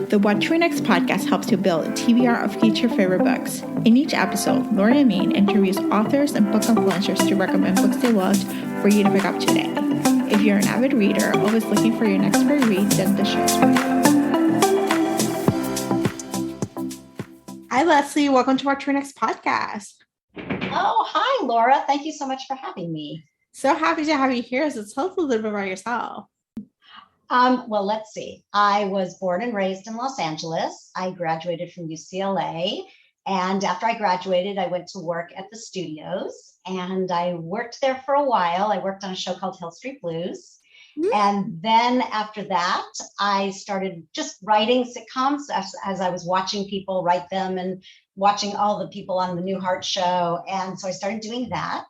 The What to Read Next podcast helps you build a TBR of future favorite books. In each episode, Lori and Mean interviews authors and book influencers to recommend books they loved for you to pick up today. If you're an avid reader, always looking for your next great read, then this show's for you. Hi, Leslie. Welcome to What to Read Next podcast. Oh, hi, Laura. Thank you so much for having me. So happy to have you here. So tell us a little bit about yourself. Well, let's see. I was born and raised in Los Angeles. I graduated from UCLA. And after I graduated, I went to work at the studios. And I worked there for a while. I worked on a show called Hill Street Blues. Mm-hmm. And then after that, I started just writing sitcoms as I was watching people write them and watching all the people on the Newhart show. And so I started doing that.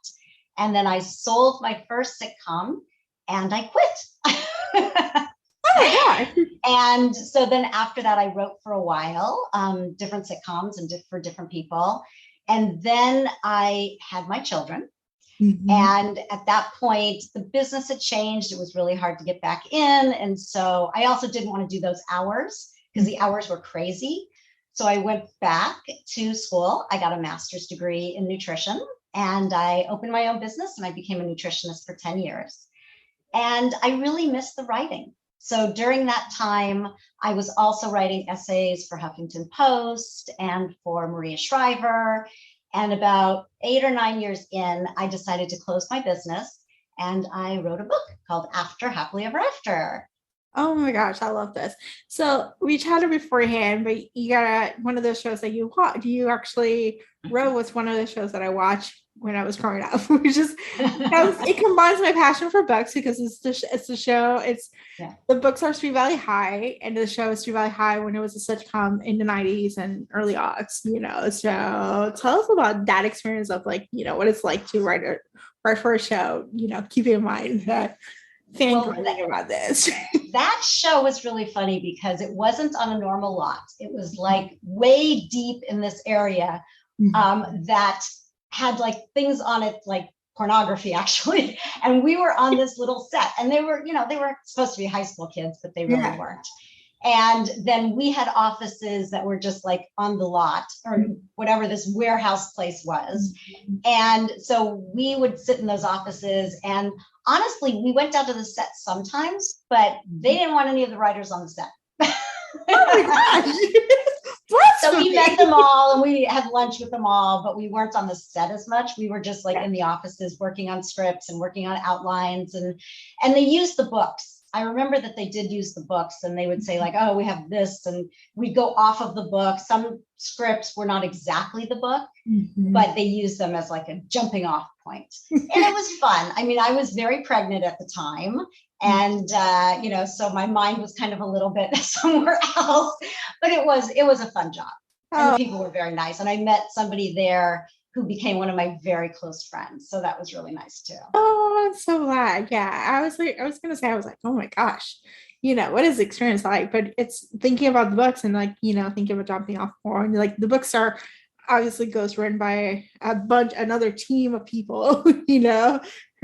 And then I sold my first sitcom and I quit. Oh my God. And so then after that, I wrote for a while, different sitcoms and for different people. And then I had my children. Mm-hmm. And at that point, the business had changed. It was really hard to get back in. And so I also didn't want to do those hours because the hours were crazy. So I went back to school. I got a master's degree in nutrition and I opened my own business and I became a nutritionist for 10 years. And I really missed the writing. So during that time, I was also writing essays for Huffington Post and for Maria Shriver. And about 8 or 9 years in, I decided to close my business and I wrote a book called After Happily Ever After. Oh my gosh, I love this. So we chatted beforehand, but you got one of those shows that you watch. You actually wrote was one of the shows that I watched when I was growing up, which is it combines my passion for books because it's the show. The books are Street Valley High, and the show is Street Valley High when it was a sitcom in the 90s and early aughts. So tell us about that experience of what it's like to write for a show. Keeping in mind that fangirling about this. That show was really funny because it wasn't on a normal lot. It was like way deep in this area that had things on it like pornography actually. And we were on this little set and they were supposed to be high school kids, but they really weren't. And then we had offices that were just on the lot or whatever this warehouse place was. And so we would sit in those offices and honestly, we went down to the set sometimes, but they didn't want any of the writers on the set. Oh my gosh. So we met them all and we had lunch with them all, but we weren't on the set as much. We were just in the offices working on scripts and working on outlines and they used the books. I remember that they did use the books and they would say oh, we have this and we'd go off of the book. Some scripts were not exactly the book, but they used them as a jumping off point. And it was fun. I mean, I was very pregnant at the time. And, so my mind was kind of a little bit somewhere else, but it was a fun job. And the people were very nice. And I met somebody there who became one of my very close friends. So that was really nice too. Oh, I'm so glad. Yeah. I was going to say, oh my gosh, what is the experience like? But it's thinking about the books and thinking about jumping off more. And the books are obviously written by another team of people,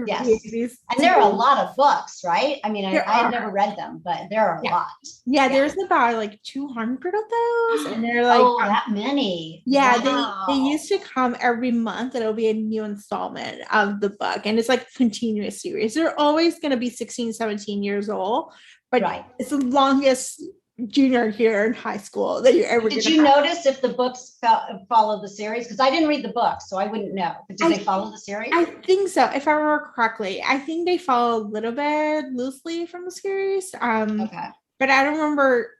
Yes. And there are a lot of books, right? I mean, I had never read them, but there are a lot. Yeah, there's about 200 of those. And they're that many. Yeah, wow. They used to come every month and it'll be a new installment of the book. And it's a continuous series. They're always going to be 16, 17 years old, but it's the longest junior year in high school that you're ever. Did you notice if the books follow the series? Because I didn't read the book, so I wouldn't know. But did they follow the series? I think so, if I remember correctly. I think they follow a little bit loosely from the series. Okay. But I don't remember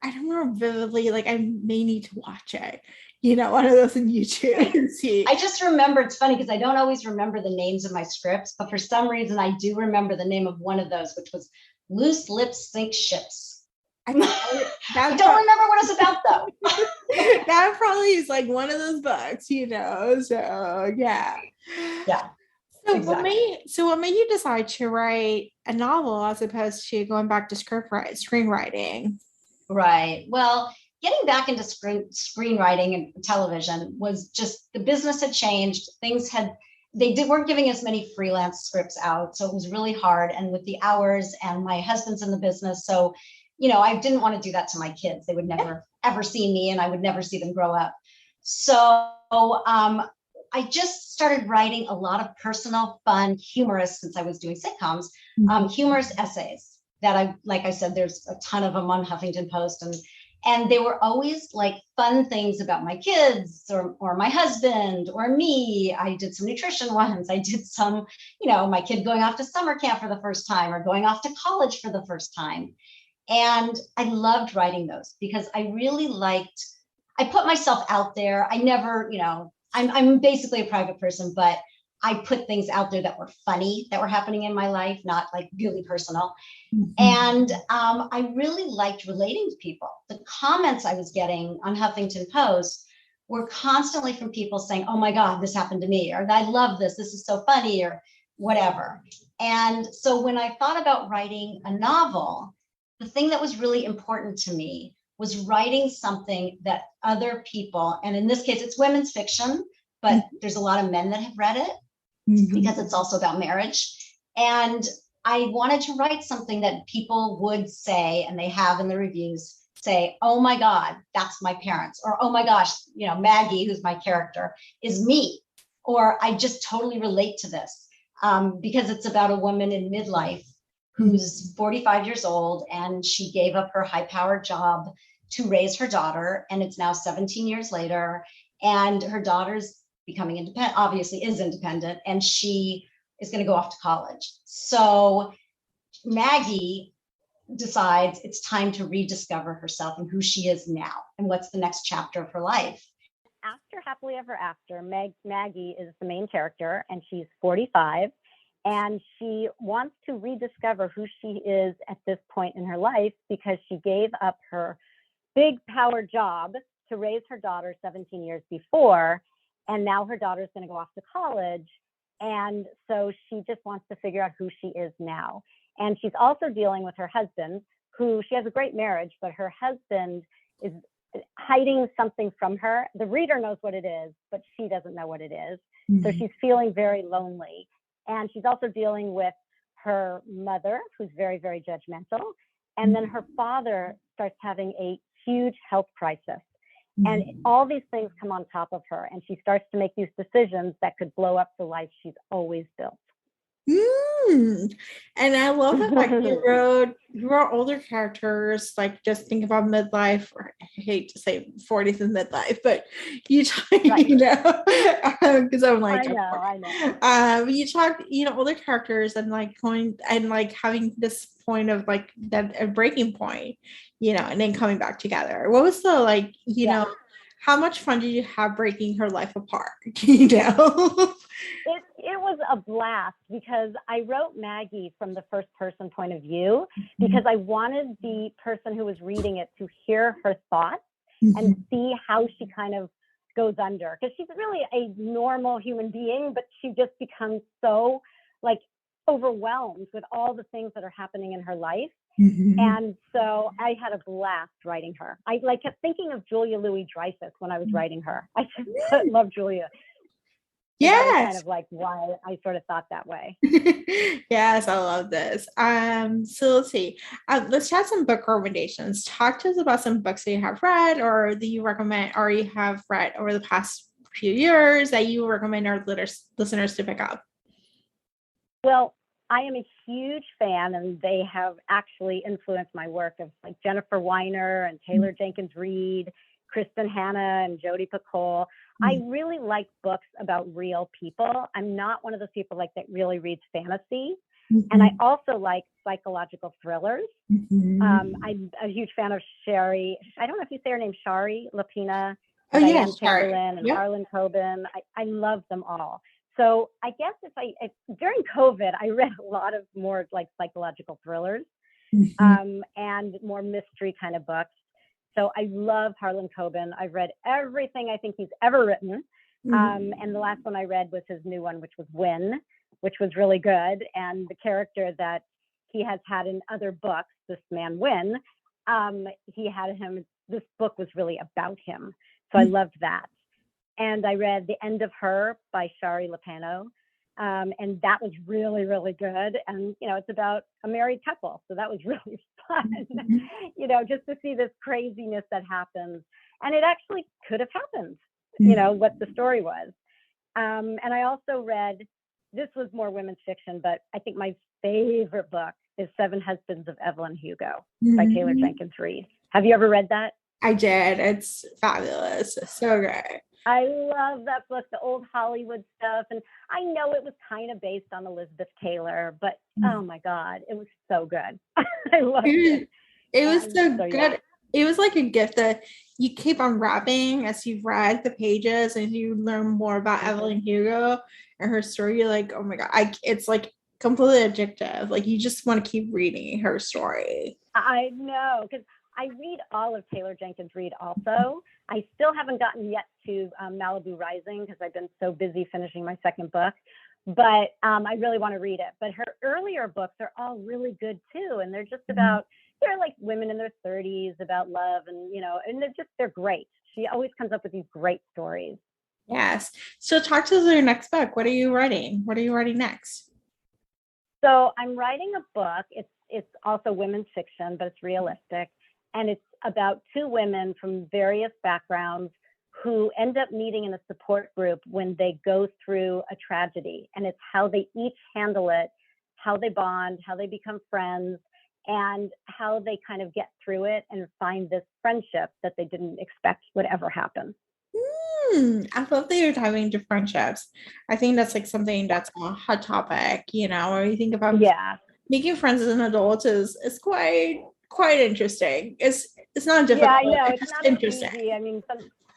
vividly. I may need to watch it. One of those on YouTube and see. I just remember, it's funny because I don't always remember the names of my scripts, but for some reason I do remember the name of one of those, which was Loose Lips Sink Ships. I don't remember what it's about though. That probably is one of those books, so yeah. So exactly. What made you decide to write a novel as opposed to going back to screenwriting? Right. Well, getting back into screenwriting and television was just the business had changed. Weren't giving as many freelance scripts out, so it was really hard. And with the hours, and my husband's in the business, so I didn't want to do that to my kids. They would never ever see me and I would never see them grow up. So I just started writing a lot of personal, fun, humorous, since I was doing sitcoms, humorous essays that like I said, there's a ton of them on Huffington Post, and they were always like fun things about my kids or my husband or me. I did some nutrition ones. I did some, my kid going off to summer camp for the first time or going off to college for the first time. And I loved writing those because I really I put myself out there. I never, I'm basically a private person, but I put things out there that were funny, that were happening in my life, not like really personal. And I really liked relating to people. The comments I was getting on Huffington Post were constantly from people saying, oh my God, this happened to me, or I love this. This is so funny, or whatever. And so when I thought about writing a novel, the thing that was really important to me was writing something that other people, and in this case, it's women's fiction, but there's a lot of men that have read it because it's also about marriage. And I wanted to write something that people would say, and they have in the reviews, say, oh my God, that's my parents. Or, oh my gosh, Maggie, who's my character, is me. Or I just totally relate to this because it's about a woman in midlife who's 45 years old, and she gave up her high-powered job to raise her daughter. And it's now 17 years later, and her daughter's becoming independent, obviously is independent, and she is going to go off to college. So Maggie decides it's time to rediscover herself and who she is now and what's the next chapter of her life. After Happily Ever After, Maggie is the main character, and she's 45, and she wants to rediscover who she is at this point in her life because she gave up her big power job to raise her daughter 17 years before, and now her daughter's going to go off to college. And so she just wants to figure out who she is now. And she's also dealing with her husband, who she has a great marriage, but her husband is hiding something from her. The reader knows what it is, but she doesn't know what it is. So she's feeling very lonely. And she's also dealing with her mother, who's very, very judgmental. And then her father starts having a huge health crisis. And all these things come on top of her, and she starts to make these decisions that could blow up the life she's always built. And I love that, like, you wrote older characters, like, just think about midlife, or I hate to say 40s and midlife, but you talk, Right. because I'm like, I know. You talk, older characters and like going and like having this point of like that a breaking point, and then coming back together. What was the like, how much fun did you have breaking her life apart? It was a blast because I wrote Maggie from the first person point of view because I wanted the person who was reading it to hear her thoughts and see how she kind of goes under, because she's really a normal human being, but she just becomes so like overwhelmed with all the things that are happening in her life. And so I had a blast writing her. I kept thinking of Julia Louis-Dreyfus when I was writing her. I just love Julia. Yes. That was kind of like why I sort of thought that way. Yes, I love this. So let's see. Let's chat some book recommendations. Talk to us about some books that you have read or that you recommend or you have read over the past few years that you recommend our listeners to pick up. Well, I am a huge fan, and they have actually influenced my work, of like Jennifer Weiner and Taylor Jenkins Reid, Kristen Hanna and Jodi Picoult. I really like books about real people. I'm not one of those people like that really reads fantasy. And I also like psychological thrillers. I'm a huge fan of Sherry. I don't know if you say her name, Shari Lapina, Diane Chamberlain, and Harlan Coben. I love them all. So I guess if during COVID, I read a lot of more like psychological thrillers and more mystery kind of books. So I love Harlan Coben. I've read everything I think he's ever written. And the last one I read was his new one, which was Win, which was really good. And the character that he has had in other books, this man Win, this book was really about him. So I loved that. And I read The End of Her by Shari Lapino. And that was really, really good. And, it's about a married couple. So that was really fun, just to see this craziness that happens. And it actually could have happened, what the story was. And I also read, this was more women's fiction, but I think my favorite book is Seven Husbands of Evelyn Hugo by Taylor Jenkins Reid. Have you ever read that? I did. It's fabulous. So great. I love that book, the old Hollywood stuff. And I know it was kind of based on Elizabeth Taylor, but oh my God, it was so good. I loved it. It was so good. Yeah. It was like a gift that you keep unwrapping as you've read the pages and you learn more about Evelyn Hugo and her story. You're like, oh my God, it's like completely addictive. Like you just want to keep reading her story. I know, because I read all of Taylor Jenkins Reid also. I still haven't gotten yet to Malibu Rising because I've been so busy finishing my second book, but I really want to read it. But her earlier books are all really good too. And they're just about, they're like women in their 30s about love and, and they're great. She always comes up with these great stories. Yes. So talk to us about your next book. What are you writing? What are you writing next? So I'm writing a book. It's also women's fiction, but it's realistic. And it's about two women from various backgrounds who end up meeting in a support group when they go through a tragedy. And it's how they each handle it, how they bond, how they become friends, and how they kind of get through it and find this friendship that they didn't expect would ever happen. I love that you're diving into friendships. I think that's like something that's a hot topic, or you think about making friends as an adult is quite interesting. It's not difficult. Yeah, I know. It's not interesting. Easy. I mean,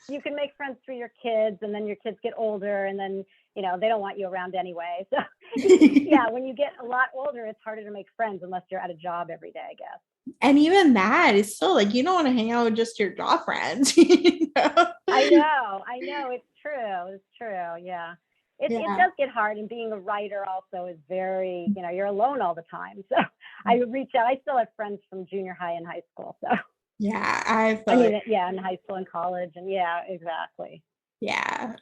you can make friends through your kids, and then your kids get older, and then they don't want you around anyway. So yeah, when you get a lot older, it's harder to make friends unless you're at a job every day, I guess. And even that is still like you don't want to hang out with just your job friends. I know. It's true. Yeah. It does get hard, and being a writer also is very, you're alone all the time. So I reach out. I still have friends from junior high and high school. So yeah, in high school and college, and yeah, exactly. Yeah.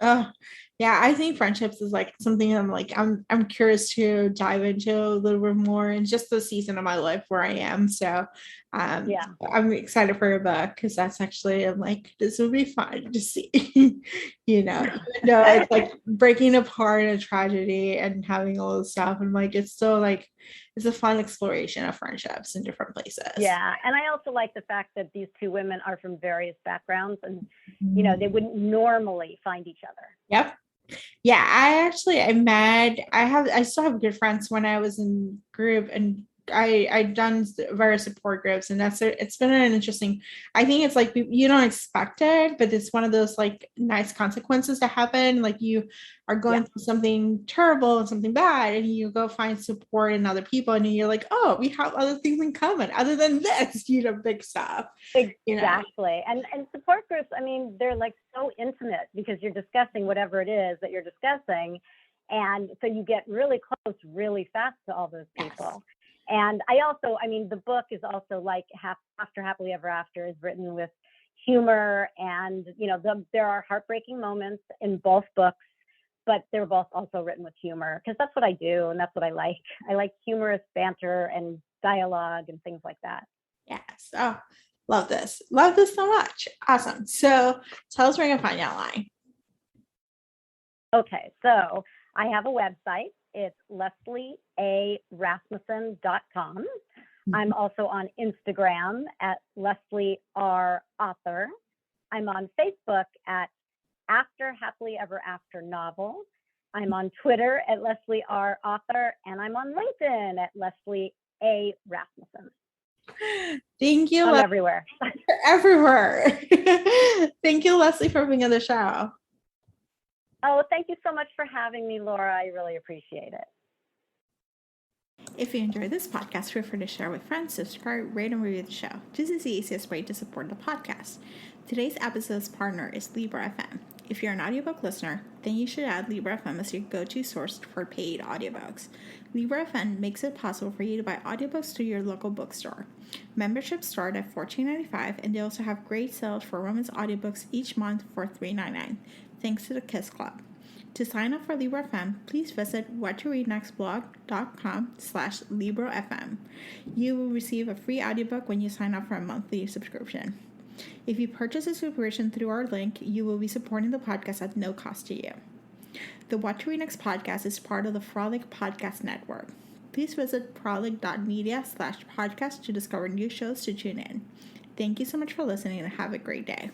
I think friendships is like something I'm curious to dive into a little bit more in just the season of my life where I am. So I'm excited for your book because that's actually I'm like, this will be fun to see. Even though it's like breaking apart a tragedy and having all this stuff. And like it's still like it's a fun exploration of friendships in different places. Yeah. And I also like the fact that these two women are from various backgrounds and they wouldn't normally find each other. Yep. Yeah, I still have good friends when I was in group, and I've done various support groups, and it's been an interesting. I think it's like you don't expect it, but it's one of those like nice consequences that happen. Like you are going through something terrible and something bad, and you go find support in other people, and you're like, oh, we have other things in common other than this, big stuff. Exactly. And support groups, I mean, they're like so intimate because you're discussing whatever it is that you're discussing, and so you get really close really fast to all those people. Yes. And the book is also like After Happily Ever After is written with humor, and there are heartbreaking moments in both books, but they're both also written with humor because that's what I do and that's what I like. I like humorous banter and dialogue and things like that. Yes. Oh, love this so much. Awesome. So tell us where you can find you online. Okay, so I have a website. It's lesliearasmussen.com. I'm also on Instagram at Leslie R. Author. I'm on Facebook at After Happily Ever After Novel. I'm on Twitter at Leslie R. Author, and I'm on LinkedIn at Leslie A. Rasmussen. Thank you. I'm everywhere. Everywhere. Thank you, Leslie, for being on the show. Oh, thank you so much for having me, Laura. I really appreciate it. If you enjoyed this podcast, feel free to share with friends, subscribe, rate, and review the show. This is the easiest way to support the podcast. Today's episode's partner is Libra FM. If you're an audiobook listener, then you should add Libra FM as your go-to source for paid audiobooks. Libra FM makes it possible for you to buy audiobooks through your local bookstore. Memberships start at $14.95, and they also have great sales for women's audiobooks each month for $3.99, thanks to the KISS Club. To sign up for Libro FM, please visit whattoreadnextblog.com/LibroFM. You will receive a free audiobook when you sign up for a monthly subscription. If you purchase a subscription through our link, you will be supporting the podcast at no cost to you. The What to Read Next podcast is part of the Frolic Podcast Network. Please visit frolic.media/podcast to discover new shows to tune in. Thank you so much for listening and have a great day.